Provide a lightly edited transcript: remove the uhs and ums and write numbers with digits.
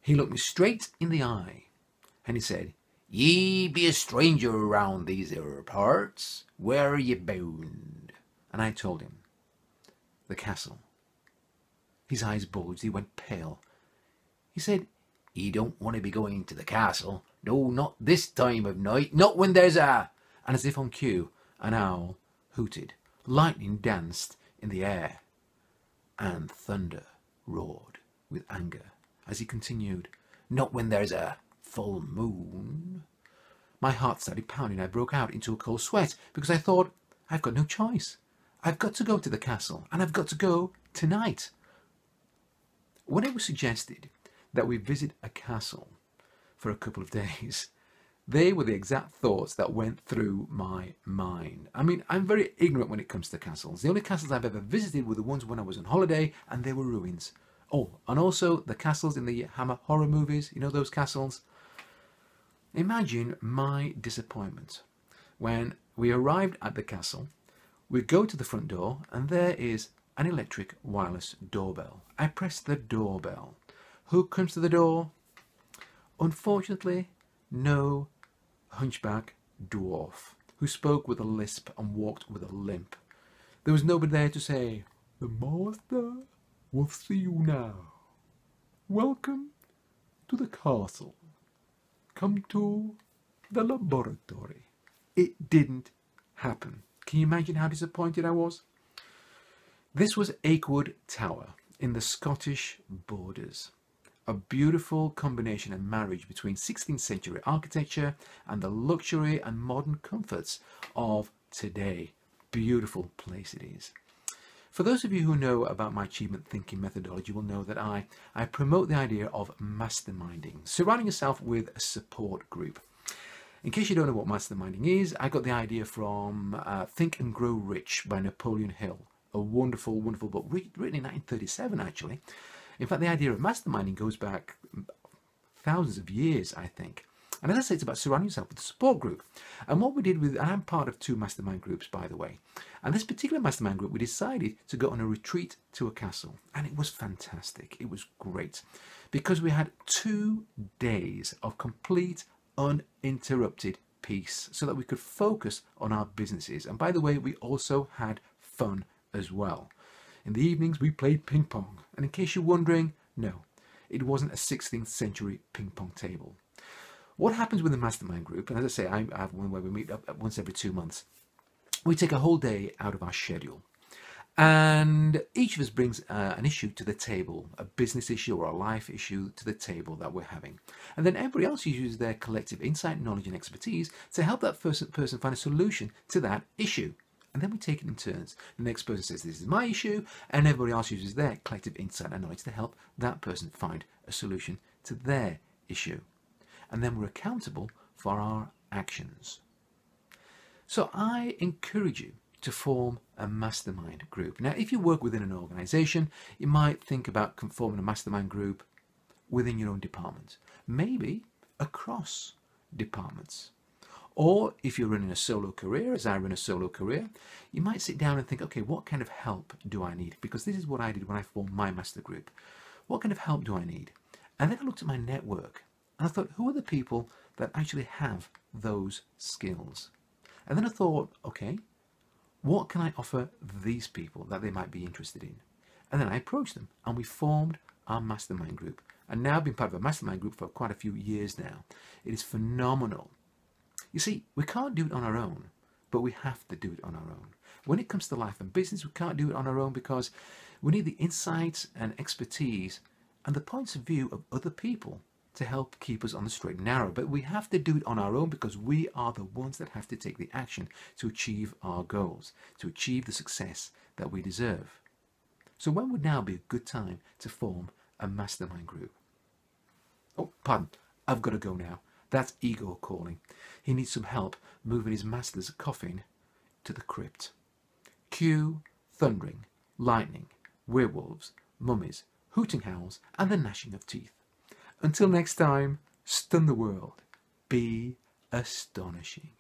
He looked me straight in the eye, and he said, "Ye be a stranger around these here parts. Where are ye bound?" And I told him, "The castle." His eyes bulged, he went pale. He said, "Ye don't want to be going to the castle. No, not this time of night, not when there's a—" And as if on cue, an owl hooted, lightning danced in the air, and thunder roared with anger as he continued, "Not when there's a full moon." My heart started pounding. I broke out into a cold sweat because I thought, I've got no choice. I've got to go to the castle, and I've got to go tonight. When it was suggested that we visit a castle for a couple of days, they were the exact thoughts that went through my mind. I mean, I'm very ignorant when it comes to castles. The only castles I've ever visited were the ones when I was on holiday, and they were ruins. Oh, and also the castles in the Hammer horror movies, you know those castles? Imagine my disappointment when we arrived at the castle. We go to the front door, and there is an electric wireless doorbell. I press the doorbell. Who comes to the door? Unfortunately, no hunchback dwarf who spoke with a lisp and walked with a limp. There was nobody there to say, "The master will see you now. Welcome to the castle. Come to the laboratory." It didn't happen. Can you imagine how disappointed I was? This was Akewood Tower in the Scottish borders. A beautiful combination and marriage between 16th century architecture and the luxury and modern comforts of today. Beautiful place it is. For those of you who know about my achievement thinking methodology will know that I promote the idea of masterminding, surrounding yourself with a support group. In case you don't know what masterminding is, I got the idea from Think and Grow Rich by Napoleon Hill, a wonderful, wonderful book written in 1937 actually. In fact, the idea of masterminding goes back thousands of years, I think. And as I say, it's about surrounding yourself with a support group. And what we did with, and I'm part of 2 mastermind groups, by the way. And this particular mastermind group, we decided to go on a retreat to a castle. And it was fantastic. It was great. Because we had 2 days of complete, uninterrupted peace so that we could focus on our businesses. And by the way, we also had fun as well. In the evenings, we played ping pong. And in case you're wondering, no, it wasn't a 16th century ping pong table. What happens with the mastermind group, and as I say, I have one where we meet up once every 2 months. We take a whole day out of our schedule. And each of us brings an issue to the table, a business issue or a life issue to the table that we're having. And then everybody else uses their collective insight, knowledge and expertise to help that person find a solution to that issue. And then we take it in turns. The next person says, "This is my issue," and everybody else uses their collective insight and knowledge to help that person find a solution to their issue. And then we're accountable for our actions. So I encourage you to form a mastermind group. Now, if you work within an organization, you might think about forming a mastermind group within your own department, maybe across departments. Or if you're running a solo career, as I run a solo career, you might sit down and think, okay, what kind of help do I need? Because this is what I did when I formed my master group. What kind of help do I need? And then I looked at my network and I thought, who are the people that actually have those skills? And then I thought, okay, what can I offer these people that they might be interested in? And then I approached them and we formed our mastermind group. And now I've been part of a mastermind group for quite a few years now. It is phenomenal. You see, we can't do it on our own, but we have to do it on our own. When it comes to life and business, we can't do it on our own because we need the insights and expertise and the points of view of other people to help keep us on the straight and narrow. But we have to do it on our own because we are the ones that have to take the action to achieve our goals, to achieve the success that we deserve. So when would now be a good time to form a mastermind group? Oh, pardon, I've got to go now. That's Igor calling. He needs some help moving his master's coffin to the crypt. Cue thundering, lightning, werewolves, mummies, hooting howls, and the gnashing of teeth. Until next time, stun the world. Be astonishing.